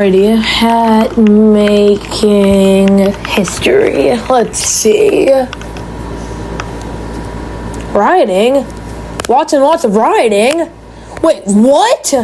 Alrighty, hat making history. Let's see. Writing? Lots and lots of writing? Wait, what?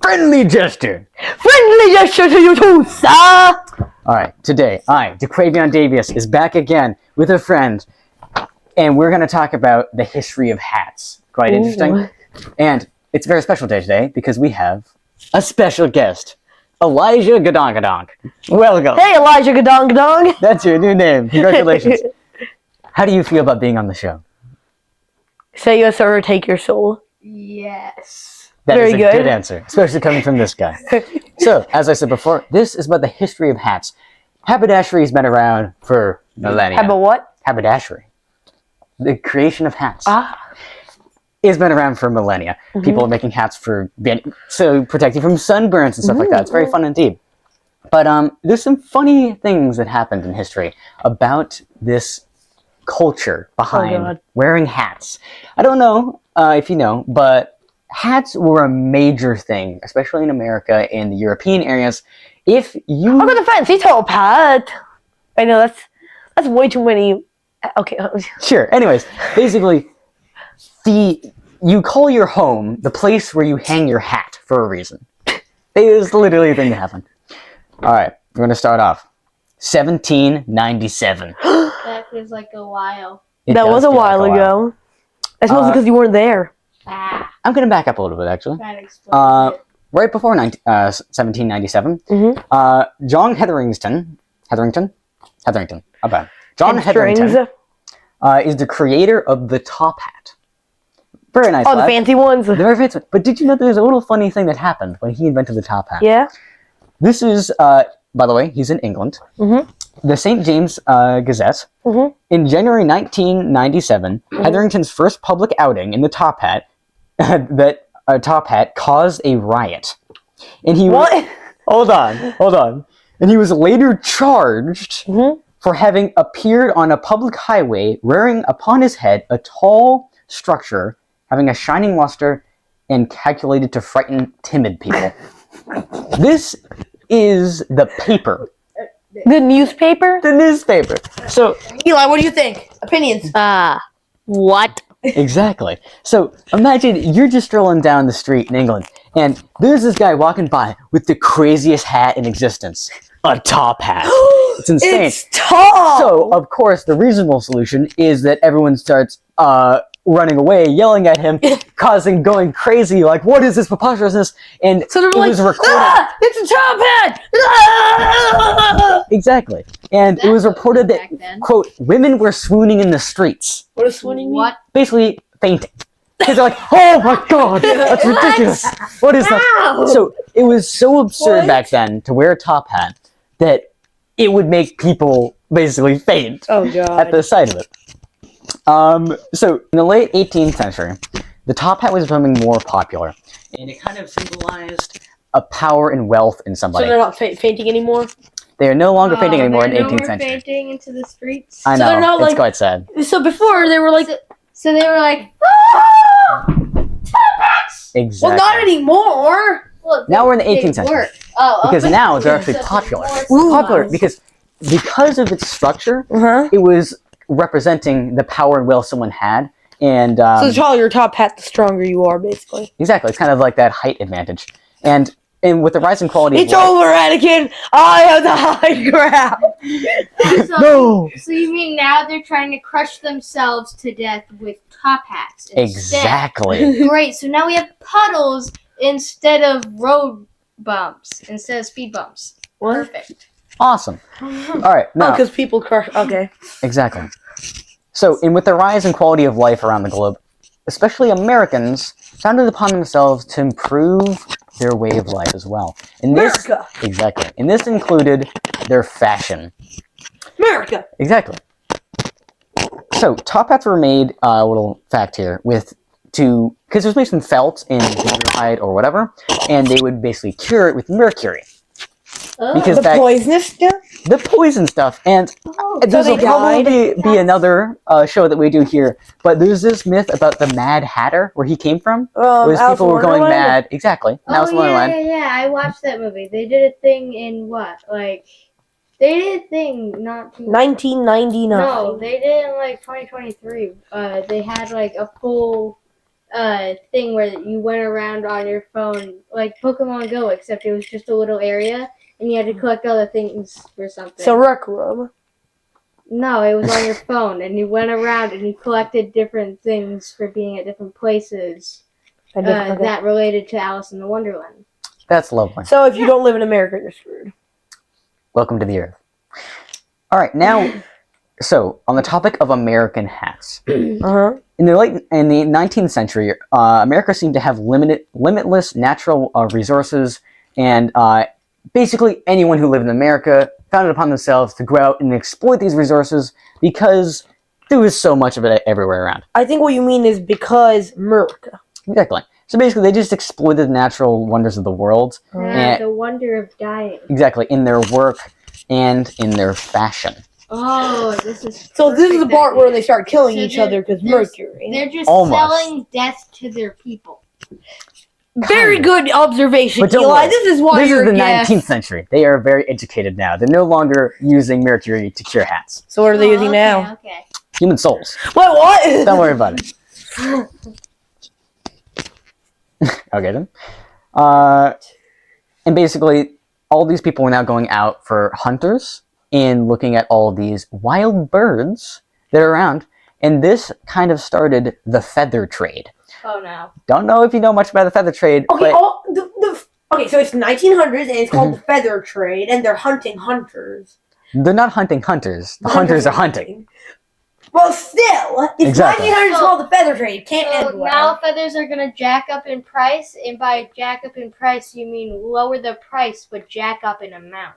Friendly gesture! Friendly gesture to you too, sir! Alright, today, DeQuavion Davies, is back again with a friend, and we're going to talk about the history of hats. Quite interesting. And it's a very special day today, because we have a special guest, Elijah Gadongadonk. Welcome! Hey, Elijah Gadong. That's your new name. Congratulations. How do you feel about being on the show? Say yes or take your soul. Yes. That is Very a good. good answer, especially coming from this guy. So, as I said before, this is about the history of hats. Haberdashery has been around for millennia. How about what? Haberdashery. The creation of hats. Ah. Has been around for millennia. Mm-hmm. People are making hats for protecting from sunburns and stuff like that. It's very fun indeed. But there's some funny things that happened in history about this culture behind wearing hats. I don't know if you know, but hats were a major thing, especially in America and the European areas. If you Look at the fancy top hat. I know that's way too many. Okay. Sure. Anyways, basically, you call your home the place where you hang your hat for a reason. It is literally a thing that happened. All right, we're going to start off. 1797. That feels like a while. That was a while ago. That's mostly because you weren't there. I'm going to back up a little bit, actually. Try to explain it. Right before 1797, John Hetherington, John Hetherington is the creator of the top hat. Very nice. Oh, the fancy ones. The very fancy. But did you know there's a little funny thing that happened when he invented the top hat? Yeah. This is, by the way, he's in England. The St. James Gazette. In January 1997, Hetherington's first public outing in the top hat, top hat caused a riot. And he What? Hold on. And he was later charged for having appeared on a public highway wearing upon his head a tall structure having a shining luster and calculated to frighten timid people. This is the paper. The newspaper? The newspaper. So, Eli, what do you think? Opinions? What? exactly. So, imagine you're just strolling down the street in England, and there's this guy walking by with the craziest hat in existence. A top hat. It's insane. It's tall! So, of course, the reasonable solution is that everyone starts running away, yelling at him, going crazy, like, what is this preposterousness? And So they're it like, was recorded. it's a top hat! Ah! Exactly. And it was reported that, Back then. quote, women were swooning in the streets. What does swooning mean? What? Basically, fainting. Because they're like, oh my god, that's ridiculous. What is that? Ow! So, it was so absurd What? back then to wear a top hat that it would make people basically faint Oh, God. at the sight of it. So, in the late 18th century, the top hat was becoming more popular, and it kind of symbolized a power and wealth in So somebody. they're not fainting anymore? They are no longer fainting anymore in the they're 18th no more century. fainting into the streets. I So they're know, not it's like- quite sad. So before, they were like, So they were like, Exactly. well, not anymore! well, Now we're in the they 18th century. were. Oh, Because but now they're actually such a popular. more Popular size. because of its structure, Uh-huh. it was representing the power and will someone had. And So the taller your top hat, the stronger you are, basically. exactly, it's kind of like that height advantage. And with the rising quality It's of life, over, Anakin! I have the high ground! So, No! so you mean now they're trying to crush themselves to death with top hats instead? Exactly. Great. So now we have puddles instead of road bumps, instead of speed bumps. What? Perfect. Awesome. All right, Oh, now because people crush. Okay. exactly. So, with the rise in quality of life around the globe, especially Americans found it upon themselves to improve their way of life as well. And this, America! exactly. And this included their fashion. America! Exactly. So, top hats were made, a little fact here, with because it was made from felt and deer hide or whatever, and they would basically cure it with mercury. Because The poisonous stuff? the poison stuff, and this they will probably be another show that we do here, but there's this myth about the Mad Hatter, where he came from, was Alice people in were going Wonderland? mad. Exactly. Alice in Oh Wonderland. yeah. I watched that movie. They did a thing in what? Like, they did a thing not too. 1999. No, they did it in like 2023. They had like a full thing where you went around on your phone, like Pokemon Go, except it was just a little area, and you had to collect all the things for something. So Rec Room. No, it was on your phone, and you went around and you collected different things for being at different places that related to Alice in the Wonderland. That's lovely. So if you don't live in America, you're screwed. Welcome to the Earth. All right, now, so on the topic of American hats, Uh-huh. in the 19th century, America seemed to have limitless natural resources, and basically anyone who lived in America found it upon themselves to go out and exploit these resources because there was so much of it everywhere around. I think what you mean is because America. Exactly. So basically, they just exploited the natural wonders of the world. The wonder of dying. Exactly, in their work and in their fashion. Oh, this is. So this is the perfect part where idea. they start killing So each other because they're- Mercury. They're just Almost. selling death to their people. Very good observation, But don't Eli. worry, This is why this you're is the a guest. 19th century. They are very educated now. They're no longer using mercury to cure hats. So what are they using okay, now? Okay. Human souls. Wait, what? Don't worry about it. Okay then. And basically, all these people are now going out for hunters and looking at all these wild birds that are around. And this kind of started the feather trade. Oh no. Don't know if you know much about the feather trade, Okay, but okay, so it's 1900s and it's called the feather trade, and they're hunting hunters. they're not hunting hunters. The hunters are hunting. Well, still, it's Exactly. 1900s called the feather trade. It can't So end well. now feathers are gonna jack up in price, and by jack up in price you mean lower the price but jack up in amount.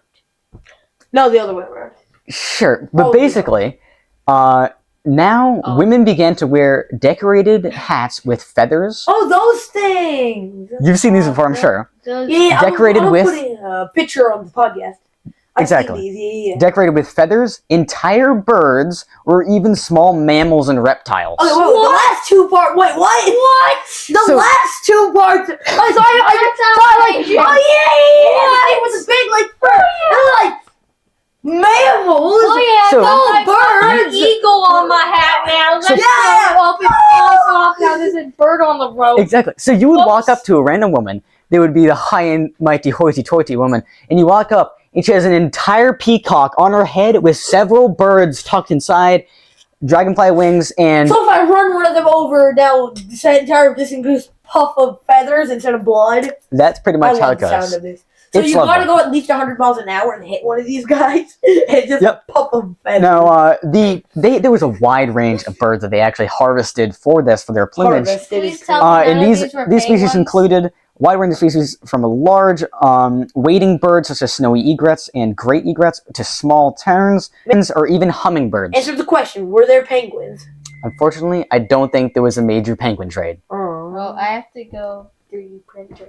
No, the other way around. Sure, but Oh, basically, now women began to wear decorated hats with feathers. Oh, those things. You've seen these before, I'm sure. Those, Yeah, Decorated I'm with- putting a picture on the podcast. I've seen Exactly. these, yeah. Decorated with feathers, entire birds, or even small mammals and reptiles. Okay, wait, the last two parts. Wait, what? What? The So- last two parts. I That's oh yeah, it was a big like bird. And like mammals. Oh yeah, So- I got birds. an eagle on my hat now. Let's So- Yeah. go up and falls off. Now there's a bird on the road. Exactly. So you would walk Whoops. up to a random woman. They would be the high and mighty hoity-toity woman. And you walk up, and she has an entire peacock on her head with several birds tucked inside, dragonfly wings, and... So if I run one of them over, now this entire this puff of feathers instead of blood. That's pretty much I how love it the sound goes. of this. So It's you gotta lovely. go at least 100 miles an hour and hit one of these guys. It's just Yep. a puff of feathers. Now, there was a wide range of birds that they actually harvested for their plumage. Harvested Please is tell cool. me And none of these were species penguins? included wide range of species from a large wading birds such as snowy egrets and great egrets to small terns or even hummingbirds. Answer the question: were there penguins? Unfortunately, I don't think there was a major penguin trade. Well, I have to go 3D printer.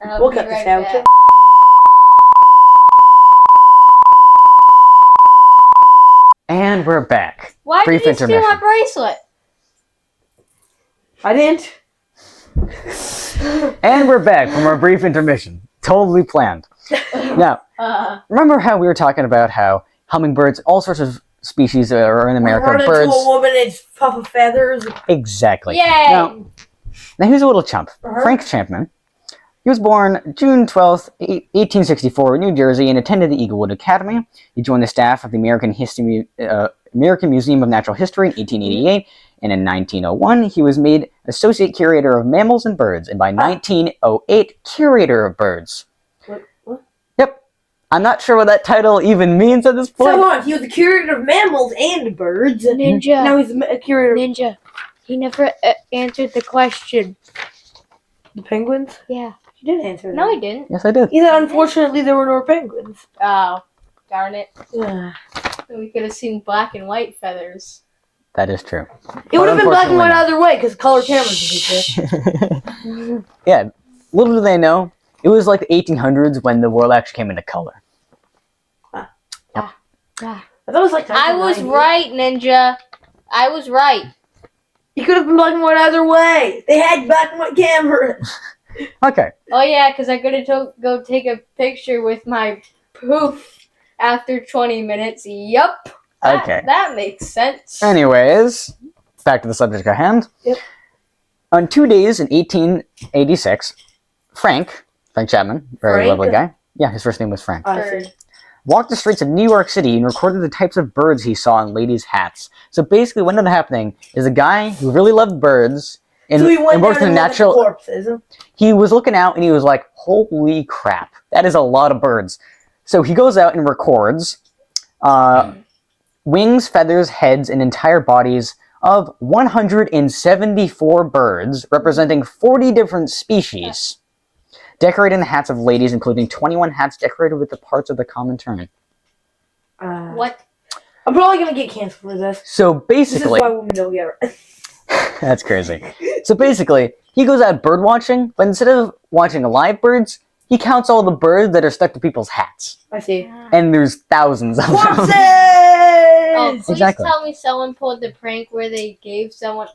I'll We'll be cut this right out. back. And we're back. Why Brief did you steal my intermission. bracelet? I didn't. And we're back from our brief intermission. Totally planned. Now, remember how we were talking about how hummingbirds, all sorts of species are in America, Run into birds. a woman and it's puff of feathers. Exactly. Yay! Now here's a little chump. Uh-huh. Frank Champman. He was born June 12th, 1864 in New Jersey and attended the Eaglewood Academy. He joined the staff of the American Museum of Natural History in 1888, and in 1901 he was made Associate Curator of Mammals and Birds, and by 1908, Curator of Birds. What? Yep. I'm not sure what that title even means at this So point. hold on, he was a curator of mammals and birds. Ninja. Now he's a curator of Ninja. He never answered the question. the penguins. Yeah. He did answer that. No, he didn't. Yes, I did. He said, unfortunately, there were no penguins. Oh, darn it. Yeah. We could have seen black and white feathers. That is true. It would have been black and white unfortunately either way because color cameras exist. Yeah, little do they know, it was like the 1800s when the world actually came into color. I thought it was like I was 1990. right, Ninja. I was right. You could have been black and white either way. They had black and white cameras. Okay. Oh yeah, because I could have go take a picture with my poof after 20 minutes. Yup. Okay. That makes sense. Anyways, back to the subject at hand. Yep. On 2 days in 1886, Frank Chapman, very Frank? lovely guy. Yeah, his first name was Frank. Bird. Walked the streets of New York City and recorded the types of birds he saw in ladies' hats. So basically, what ended up happening is a guy who really loved birds and, So he went and worked down in and looked at natural. the corpses. He was looking out and he was like, "Holy crap, that is a lot of birds." So he goes out and records wings, feathers, heads, and entire bodies of 174 birds, representing 40 different species, decorating the hats of ladies, including 21 hats decorated with the parts of the common tern. What? I'm probably gonna get canceled for this. So This is basically, why women don't get it. that's crazy. So basically, he goes out bird watching, but instead of watching live birds, he counts all the birds that are stuck to people's hats. I see. And there's thousands of Corpses! them. Oh, please Exactly. tell me someone pulled the prank where they gave someone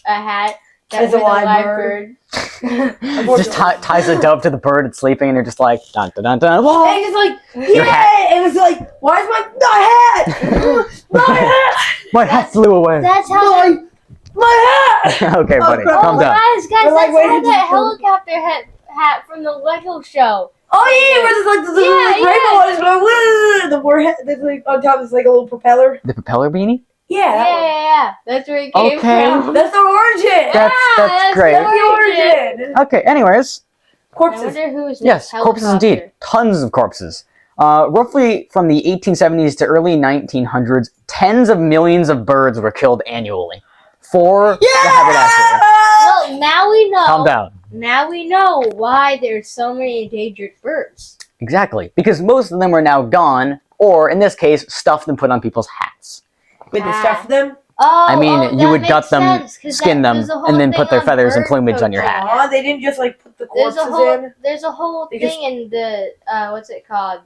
a hat that As was a a live live bird. bird. Just ties a dove to the bird, it's sleeping, and they're just like, dun dun dun dun. And Whoa! it's like, Your yeah! And it's like, why is my hat? My hat! My hat flew away. That's how. My hat! Okay, buddy, crap. calm down. Guys, We're like that's waiting how to that film. helicopter hat from the Lego show. Oh yeah, where there's like the Yeah, rainbow one is going, woo! The warhead, there's like on top is like a little propeller. The propeller beanie? Yeah, that one. Yeah. That's where it came Okay. from. That's the origin. That's great. That's the origin. Okay, anyways. I Corpses. wonder who is Yes, this corpses helicopter. indeed. Tons of corpses. Roughly from the 1870s to early 1900s, tens of millions of birds were killed annually for the haberdashery. Well, now we know. Calm down. Now we know why there's so many endangered birds. Exactly, because most of them are now gone, or in this case, stuffed and put on people's hats. Wait, they stuffed them? Oh, I mean, you that would gut makes them, sense, 'cause skin them, there's a whole and then thing put their on feathers and bird plumage on your poaching. hat. Aw, they didn't just like put the There's corpses a whole in. there's a whole They thing just- in the what's it called?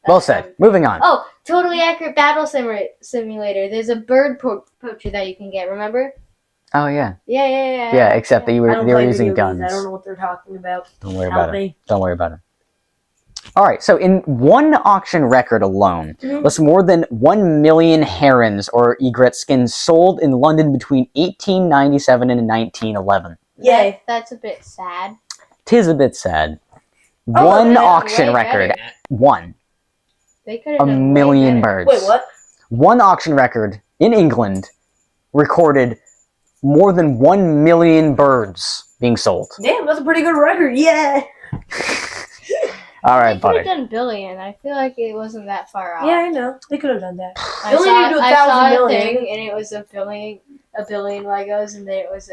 Well said. Moving on. Oh, totally accurate battle simulator. There's a bird poacher that you can get. Remember? Oh yeah, Yeah. yeah. Except that I they don't were play using video games. guns. I don't know what they're talking about. Don't worry Help about it. me. Don't worry about it. All right, so in one auction record alone, Mhm. was more than 1 million herons or egret skins sold in London between 1897 and 1911. Yay. That's a bit sad. Tis a bit sad. Oh, One man, auction way record, better. one, They could have a done way million better. birds. Wait, what? One auction record in England recorded more than 1 million birds being sold. Damn, that's a pretty good record. Yeah. All right, They could buddy. have done billion. I feel like it wasn't that far off. Yeah, I know. They could have done that. I They only saw, need to do I saw 1,000 a million. thing, and it was a billion Legos, and then it was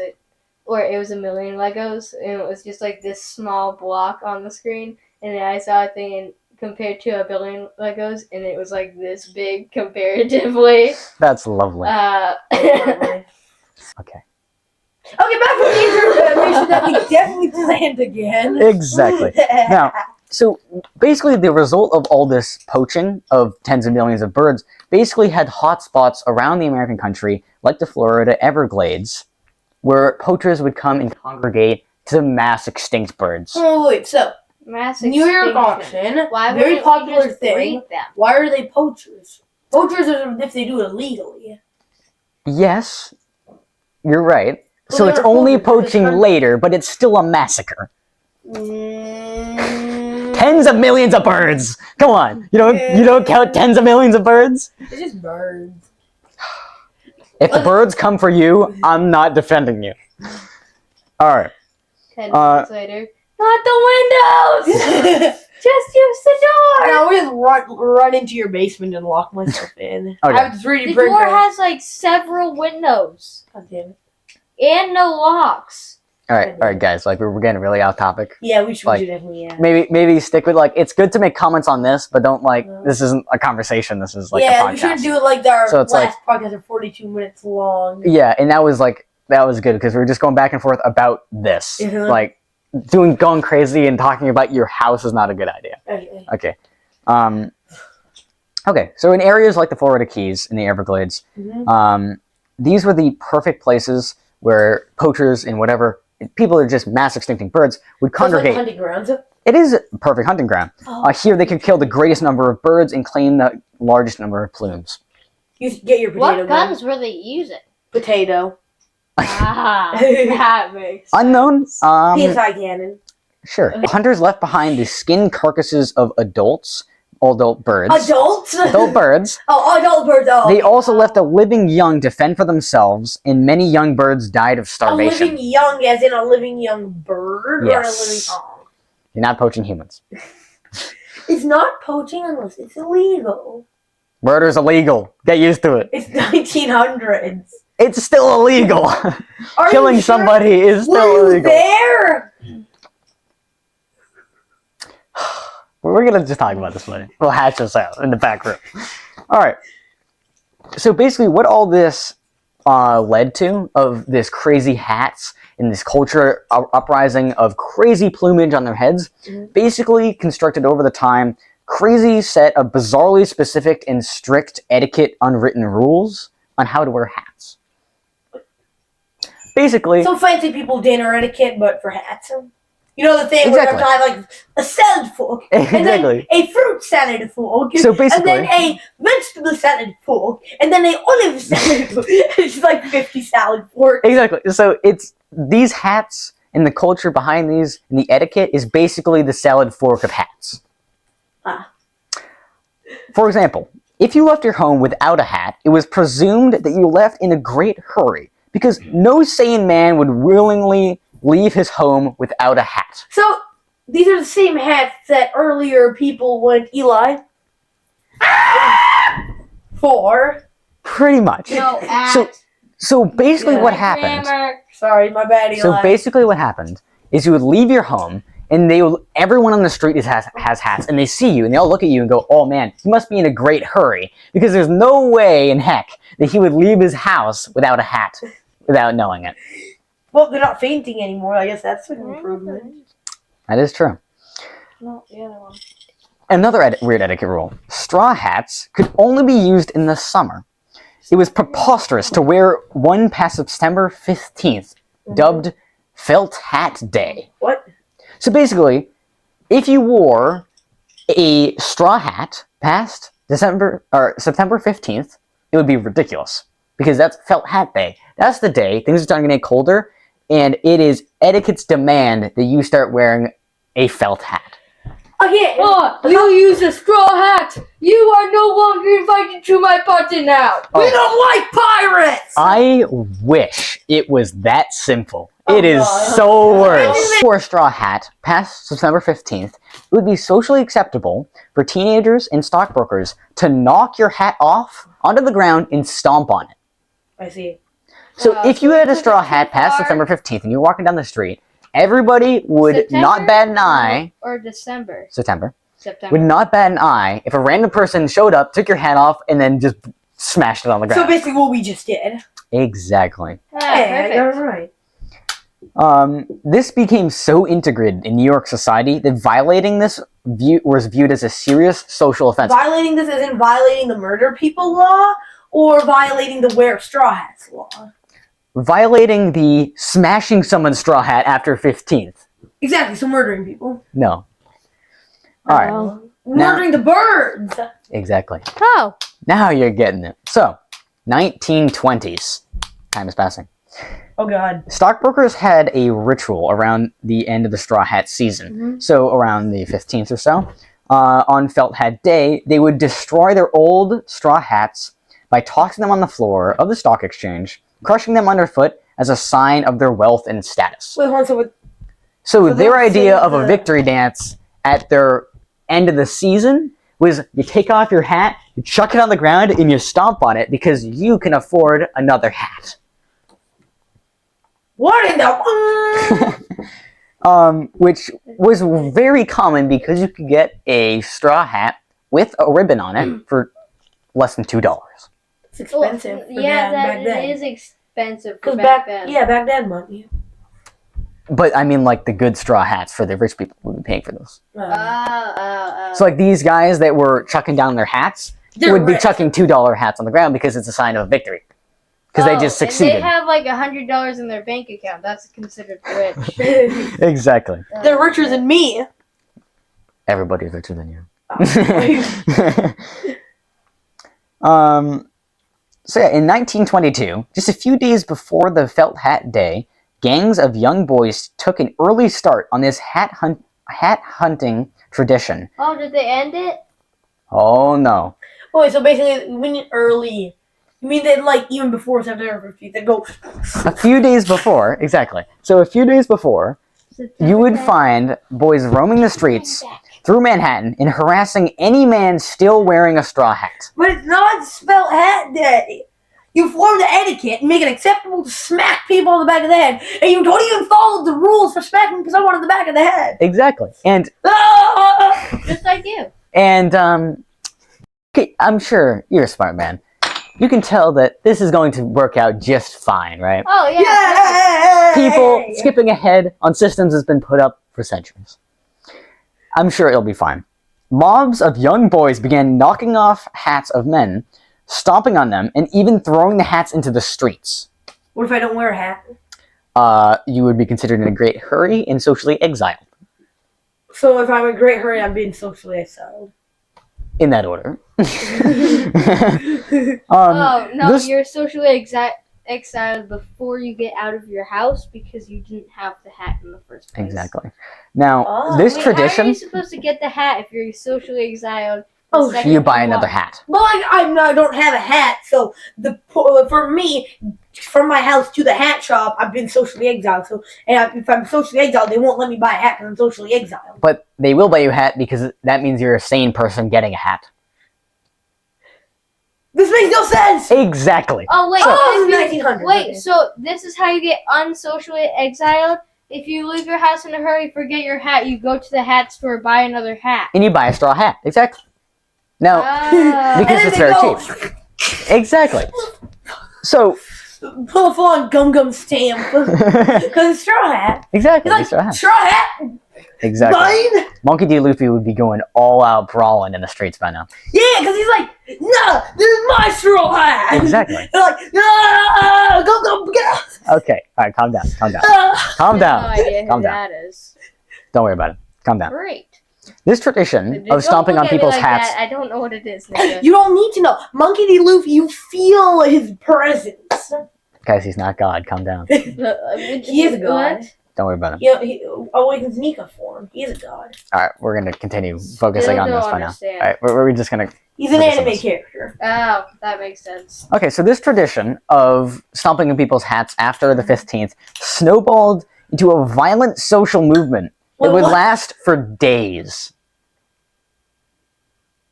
a million Legos, and it was just like this small block on the screen, and then I saw a thing and compared to a billion Legos, and it was like this big comparatively. That's lovely. Okay, Okay. back from the intermission that we definitely planned again. Exactly. Now, so basically the result of all this poaching of tens of millions of birds basically had hotspots around the American country, like the Florida Everglades, where poachers would come and congregate to mass extinct birds. Oh, wait, so Mass New York extinction. auction, Why very wouldn't we popular just thing. breed them? Why are they poachers? Poachers are if they do it illegally. Yes, you're right. Well, So they it's are only poachers, poaching because- later, but it's still a massacre. Mm, Tens of millions of birds. Come on, you don't count tens of millions of birds. it's just birds. If the birds come for you, I'm not defending you. All right. 10 minutes later, not the windows! Just use the door! No, we just run into your basement and lock myself in. Okay. I have this 3D The printer. door has like several windows God damn it. and no locks. All right, guys. Like we're getting really off topic. Yeah, we should, Like, definitely. Yeah. Maybe stick with like it's good to make comments on this, but don't like this isn't a conversation. This is like a podcast. We shouldn't do it like our So it's last podcast are 42 minutes long. Yeah, and that was good because we were just going back and forth about this. Mhm. Like going crazy and talking about your house is not a good idea. Okay. Okay. Okay. So in areas like the Florida Keys in the Everglades, these were the perfect places where poachers and whatever people are just mass extincting birds would congregate. Like hunting grounds. It is a perfect hunting ground. Here they could kill the greatest number of birds and claim the largest number of plumes. You get your potato What guns were they using? Potato. That makes Unknown. PSI cannon. Sure. Hunters left behind the skinned carcasses of adult birds. Adults? Adult birds. Oh, adult birds. Oh. They also left a living young to fend for themselves, and many young birds died of starvation. A living young, as in a living young bird, Yes. or a living. Oh. You're not poaching humans. It's not poaching unless it's illegal. Murder's illegal. Get used to it. It's 1900s. It's still illegal. Are Killing you sure? somebody is still Were you illegal. there? We're gonna just talk about this later. We'll hash this out in the back room. All right. So basically, what all this led to of this crazy hats and this culture uprising of crazy plumage on their heads, basically constructed over the time crazy set of bizarrely specific and strict etiquette unwritten rules on how to wear hats. Basically, Some fancy people dinner etiquette, but for hats. You know the thing where you have to have like a salad fork, and Exactly. then a fruit salad fork, So basically- and then a vegetable salad fork, and then a olive salad fork. It's like 50 salad forks. exactly. So it's these hats and the culture behind these and the etiquette is basically the salad fork of hats. For example, if you left your home without a hat, it was presumed that you left in a great hurry because no sane man would willingly leave his home without a hat. So these are the same hats that earlier people went Eli for. Pretty much. No, So basically what happened... Sorry, my bad, Eli. So basically what happened is you would leave your home and everyone on the street has hats and they see you and they all look at you and go, oh man, he must be in a great hurry because there's no way in heck that he would leave his house without a hat without knowing it. Well, they're not fainting anymore. I guess that's an improvement. That is true. No, the other one. Another weird etiquette rule. Straw hats could only be used in the summer. It was preposterous to wear one past September 15th, dubbed Felt Hat Day. What? So basically, if you wore a straw hat past September 15th, it would be ridiculous because that's Felt Hat Day. That's the day things are starting to get colder, and it is etiquette's demand that you start wearing a felt hat. Okay. Oh, you use a straw hat! You are no longer invited to my party now! Oh. We don't like pirates! I wish it was that simple. Oh, It is God. so worse. If you wore a straw hat past September 15th, it would be socially acceptable for teenagers and stockbrokers to knock your hat off onto the ground and stomp on it. I see. So if you had a straw hat past September 15th and you're walking down the street, everybody would not bat an eye. Or December. September. September. Would not bat an eye if a random person showed up, took your hat off, and then just smashed it on the So ground. basically what we just did. Exactly. Yeah, Perfect. you're right. This became so integrated in New York society that violating this was viewed as a serious social offense. Violating this isn't violating the murder people law or violating the wear straw hats law. Violating the smashing someone's straw hat after 15th. Exactly, so murdering people. No. All right. Murdering the birds. Exactly. Oh. Now you're getting it. So, 1920s. Time is passing. Oh god. Stockbrokers had a ritual around the end of the straw hat season. So around the 15th or so, on Felt Hat Day, they would destroy their old straw hats by tossing them on the floor of the stock exchange, crushing them underfoot as a sign of their wealth and status. Wait, hold on, so what? So their let's idea say of a the- victory dance at their end of the season was you take off your hat, you chuck it on the ground, and you stomp on it because you can afford another hat. What in the? which was very common because you could get a straw hat with a ribbon on it for less than $2. It's expensive. Well, yeah, back then. it is expensive for Because back then. back then money. But I mean, like the good straw hats for the rich people would be paying for those. Oh. So like these guys that were chucking down their hats would be chucking $2 hats on the ground because it's a sign of victory. Because they just succeeded. And they have like $100 in their bank account. That's considered rich. Exactly. They're richer than me. Everybody's richer than you. So yeah, in 1922, just a few days before the Felt Hat Day, gangs of young boys took an early start on this hat hunting tradition. Oh, did they end it? Oh no. Oh, so basically, when you early, you mean that like even before September 15th, they go. A few days before, exactly. So a few days before, you would find boys roaming the streets through Manhattan and harassing any man still wearing a straw hat. But it's not Felt Hat Day. You form the etiquette and make it acceptable to smack people on the back of the head, and you don't even follow the rules for smacking someone on the back of the head. Exactly. And Just like you. And okay, I'm sure you're a smart man. You can tell that this is going to work out just fine, right? Oh, yeah. People skipping ahead on systems has been put up for centuries. I'm sure it'll be fine. Mobs of young boys began knocking off hats of men, stomping on them, and even throwing the hats into the streets. What if I don't wear a hat? You would be considered in a great hurry and socially exiled. So if I'm in a great hurry, I'm being socially exiled. In that order. Oh, no, this- you're socially exiled before you get out of your house because you didn't have the hat in the first place. Exactly. Now, Oh. this Wait, how are tradition, you supposed to get the hat if you're socially exiled? Oh, the second you buy another walk? hat. But like I don't have a hat, so for me, from my house to the hat shop, I've been socially exiled. So if I'm socially exiled, they won't let me buy a hat because I'm socially exiled. But they will buy you a hat because that means you're a sane person getting a hat. This makes no sense. Exactly. Oh, wait. Oh, if you- 1900s. Wait, okay. so this is how you get unsocially exiled? If you leave your house in a hurry, forget your hat, you go to the hat store, buy another hat. And you buy a straw hat. Exactly. Now, Ah. because And it's then very they go, cheap. Exactly. So, Pull a full-on gum stamp because it's straw hat. exactly. It's straw like hat. straw hat. Exactly. Mine. Monkey D. Luffy would be going all out brawling in the streets by now. Yeah, because he's like, no, this is my straw hat. Exactly. They're like, no, go, get out. Okay. All right. Calm down. Calm down. Ah. Calm No down. idea who Calm down. that is. Don't worry about it. Calm down. Great. This tradition Don't of stomping look on at me people's like hats. that. I don't know what it is, nigga. You don't need to know. Monkey D. Luffy, you feel his presence. Guys, he's not God. Calm down. He is a god. What? Don't worry about him. He awakens Nika form. He is a god. All right. We're going to continue focusing on Still this don't by now. understand. All right. We're just going to. He's an Focus on anime this. character. Oh, that makes sense. Okay, so this tradition of stomping on people's hats after the 15th snowballed into a violent social movement. It Wait, would what? last for days.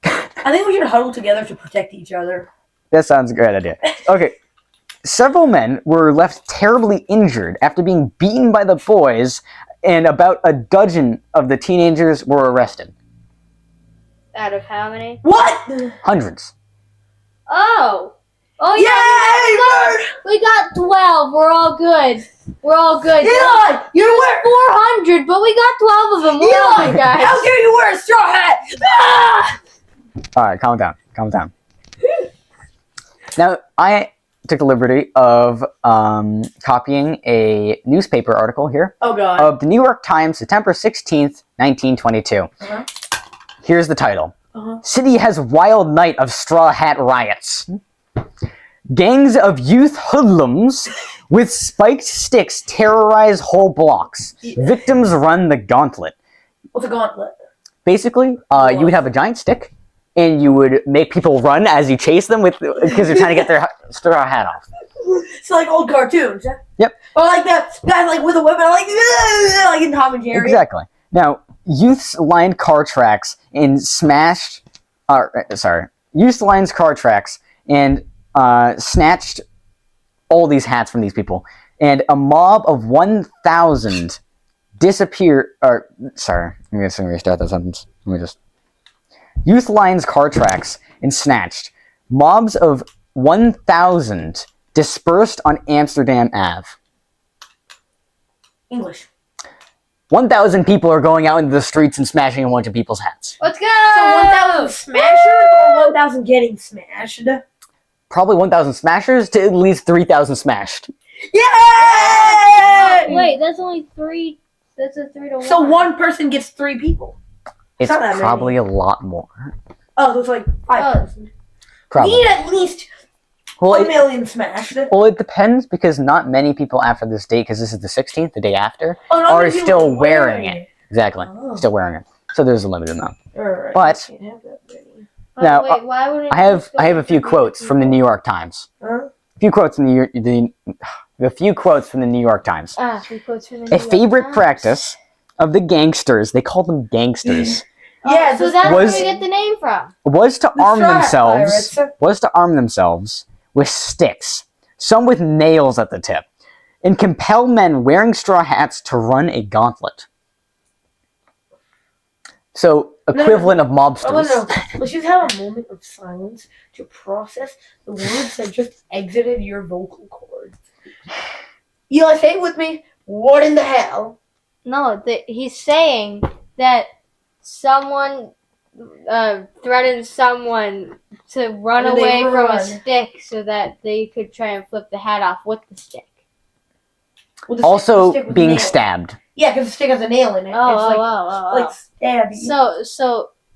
I think we should huddle together to protect each other. That sounds a great idea. Okay, several men were left terribly injured after being beaten by the boys, and about a dozen of the teenagers were arrested. Out of how many? What? Hundreds. Oh! Oh, Yay, yeah! We got 12. We're all good. We're all good. Eli, you wear 400, but we got 12 of them. We're all Eli, good, guys. how dare you wear a straw hat? Ah! All right, calm down. Calm down. Now, I took the liberty of copying a newspaper article here Oh god. of the New York Times, September 16th, 1922. Uh-huh. Here's the title. Uh-huh. City has wild night of straw hat riots. Gangs of youth hoodlums with spiked sticks terrorize whole blocks. Victims run the gauntlet. What's a gauntlet? Basically, you would have a giant stick, and you would make people run as you chase them with because they're trying to get their straw hat off. It's like old cartoons. Huh? Yep. Or like that guy like with a weapon, like in Tom and Jerry. Exactly. Now, youths lined car tracks and smashed. Youths lined car tracks and snatched all these hats from these people and a mob of 1,000 disappear. Sorry, I'm going to restart that sentence. Let me just. Youth lines car tracks and snatched. Mobs of 1,000 dispersed on Amsterdam Ave. English. 1,000 people are going out into the streets and smashing a bunch of people's hats. Let's go! So 1,000 smashers or 1,000 getting smashed? Probably 1,000 smashers to at least 3,000 smashed. Yeah! Wait, that's only 3. That's a 3 to 1. So one person gets 3 people. It's not that many. probably a lot more. Oh, so it's like 5 person. Probably. We need at least Well, a million smashed. Well, it depends because not many people after this date, because this is the 16th, the day after, Oh, not are many people still wearing it. Exactly. Oh. Still wearing it. So there's a limited amount. Alright, But- can't have that many. Now, wait, why would it I have a few quotes from the New York Times. Huh? A few quotes from a few quotes from the New York Times. 3 quotes from the A New York favorite Times. practice of the gangsters, they called them gangsters, Yeah, so this that's where was- we get the name from. was to The arm Straw Hat themselves Pirates. with sticks, some with nails at the tip, and compel men wearing straw hats to run a gauntlet. So, equivalent of mobsters. no. Let's just have a moment of silence to process the words that just exited your vocal cords. Eli, say it with me. What in the hell? No, he's saying that someone threatened someone to run And they away from a run. stick so that they could try and flip the hat off with the stick. Well, the Also stick with being nail. stabbed. Yeah, because the stick has a nail in it. Oh, it's like, like stab you.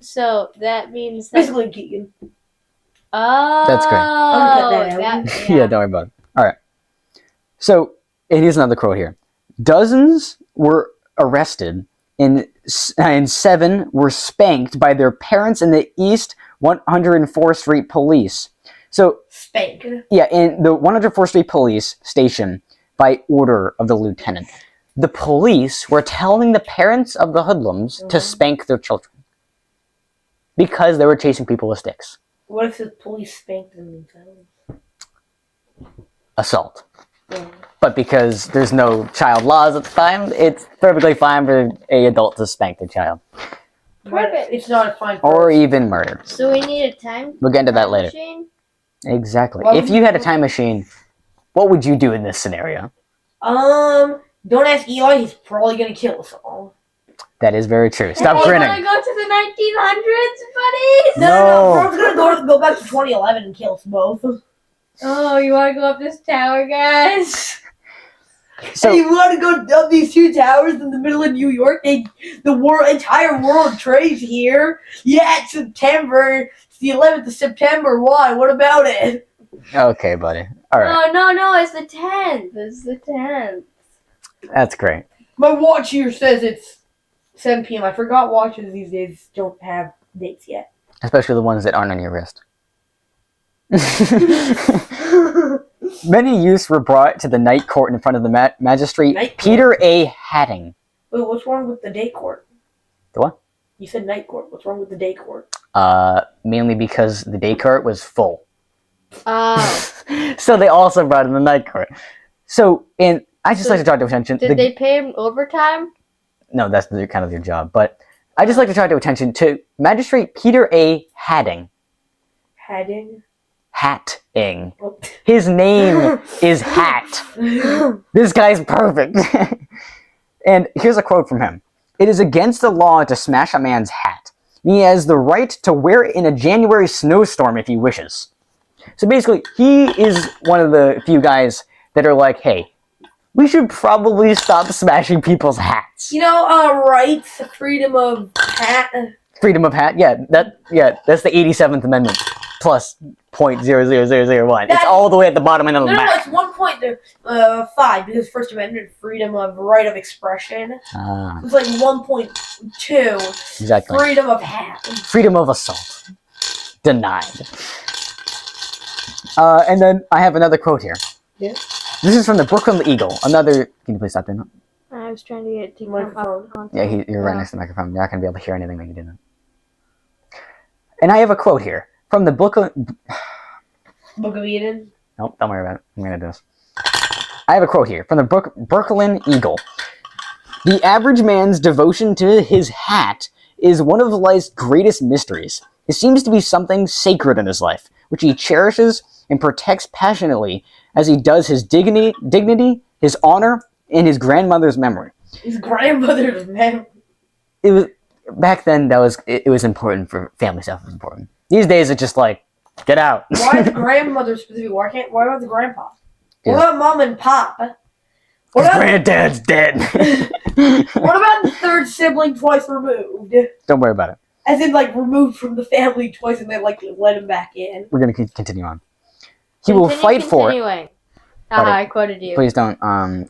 So that means that. Basically, Keegan. Oh, That's great. I'm gonna cut that out. Yeah, don't worry about it. Alright. So, and here's another quote here. Dozens were arrested and 7 were spanked by their parents in the East 104th Street Police. So, Spank. yeah, in the 104th Street Police station by order of the lieutenant. The police were telling the parents of the hoodlums to spank their children because they were chasing people with sticks. What if the police spanked them themselves? Assault. Yeah. But because there's no child laws at the time, it's perfectly fine for an adult to spank their child. Perfect. It's not a fine. Or even murder. So we need a time. We'll get into that later. machine? Exactly. Why If would you you- had a time machine, what would you do in this scenario? Don't ask Eli. He's probably gonna kill us all. That is very true. Stop Hey, grinning. wanna go to the 1900s, buddies? No. Bro's gonna go back to 2011 and kill us both. Oh, you wanna go up this tower, guys? So, Hey, you want to go up these 2 towers in the middle of New York? The entire world trade here. Yeah, it's September. It's the 11th of September. Why? What about it? okay, buddy. Alright. No, it's the 10th. It's the 10th. That's great. My watch here says it's 7 p.m. I forgot watches these days don't have dates yet. Especially the ones that aren't on your wrist. Many youths were brought to the night court in front of the magistrate Night court? Peter A. Hatting. Wait, what's wrong with the day court? The what? You said night court. What's wrong with the day court? Mainly because the day court was full. Oh. So they also brought in the night court. So, and I just So like to draw to attention. Did they pay him overtime? No, that's kind of their job. But I just like to draw to attention to Magistrate Peter A. Hatting. Hatting. Hatting. Oh. His name is Hat. This guy's perfect. And here's a quote from him. It is against the law to smash a man's hat. He has the right to wear it in a January snowstorm if he wishes. So basically, he is one of the few guys that are like, hey, we should probably stop smashing people's hats. You know, rights, freedom of hat. Freedom of hat? Yeah, that's the 87th Amendment plus .00001. It's all the way at the bottom end of the No, map. it's 1.5 because First Amendment, freedom of right of expression. Ah, It's like 1.2, exactly. freedom of hat. Freedom of assault. Denied. And then I have another quote here. Yeah. This is from the Brooklyn Eagle. Another. Can you please stop doing that? I was trying to get it to come Microphone. up. Yeah, you're right next to the microphone. You're not going to be able to hear anything when you do that. And I have a quote here from the Brooklyn. Book of Eden. Nope, don't worry about it. I'm going to do this. I have a quote here from the Brooklyn Eagle. The average man's devotion to his hat is one of life's greatest mysteries. It seems to be something sacred in his life, which he cherishes and protects passionately as he does his dignity, his honor, and his grandmother's memory. His grandmother's memory. It was back then. It was important for family stuff. Was important. These days, it's just like get out. Why the grandmother specifically? Why about the grandpa? Yeah. What about mom and pop? His granddad's dead. What about the third sibling twice removed? Don't worry about it. As in, like, removed from the family twice and then, like, let him back in. We're gonna continue on. He will fight for it. Continuing. Buddy, I quoted you. Please don't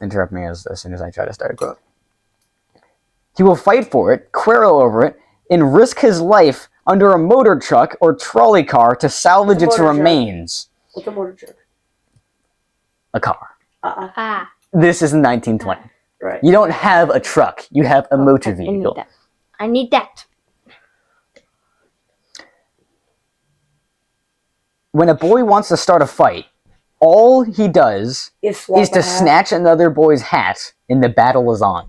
interrupt me as soon as I try to start a quote. He will fight for it, quarrel over it, and risk his life under a motor truck or trolley car to salvage its remains. What's a motor truck? A car. This is 1920. Right. You don't have a truck. You have a motor vehicle. I need that. When a boy wants to start a fight, all he does is to snatch another boy's hat and the battle is on.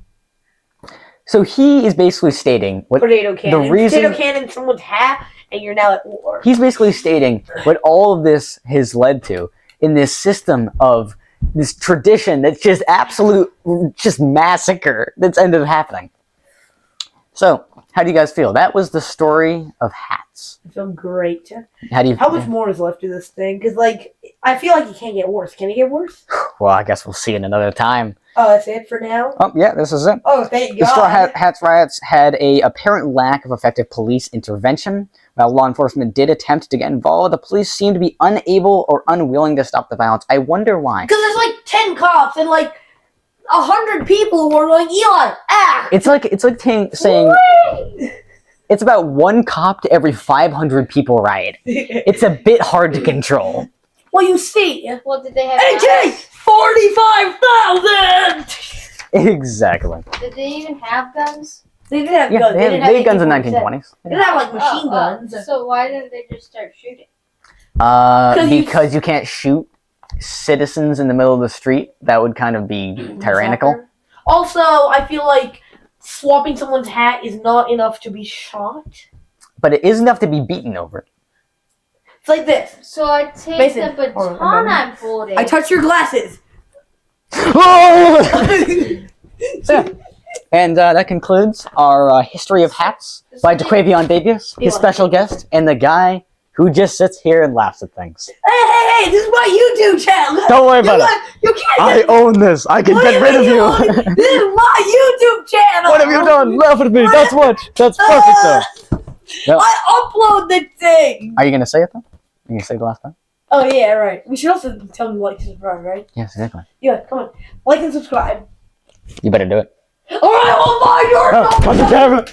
So he is basically stating what potato cannon. the reason Potato cannon someone's hat and you're now at war. He's basically stating what all of this has led to in this system of this tradition that's just just massacre that's ended up happening. So, how do you guys feel? That was the story of hats. I feel great. How much more is left of this thing? Because, like, I feel like it can't get worse. Can it get worse? Well, I guess we'll see in another time. Oh, that's it for now? Oh, yeah, this is it. Oh, thank The God. Straw Hats riots had a apparent lack of effective police intervention. While law enforcement did attempt to get involved, the police seemed to be unable or unwilling to stop the violence. I wonder why. Because there's like 10 cops and like 100 people who are like, Eli, act! It's like saying it's about one cop to every 500 people riot. It's a bit hard to control. Well, you see. Well, did they have AJ, 45,000! Exactly. Did they even have guns? They did have Yeah, guns. they had guns in the 1947. 1920s. They didn't have like machine guns. So why didn't they just start shooting? Because you can't shoot citizens in the middle of the street. That would kind of be tyrannical. Also, I feel like swapping someone's hat is not enough to be shot. But it is enough to be beaten over. It's like this. So I take Mason, the baton I'm holding. I touch your glasses. So, and that concludes our history of hats by DeQuavion Davies, his special guest, and the guy who just sits here and laughs at things. Hey, this is my YouTube channel. Don't worry about it. You can't I own this. I can get rid of you. This is my YouTube channel. What have you done? Laugh at me. That's what. That's perfect, though. No. I upload the thing. Are you going to say it, though? Are you going to say the last time? Oh, yeah, right. We should also tell them to like and subscribe, right? Yes, exactly. Yeah, come on. Like and subscribe. You better do it. Alright, well, bye, you're Cut the camera.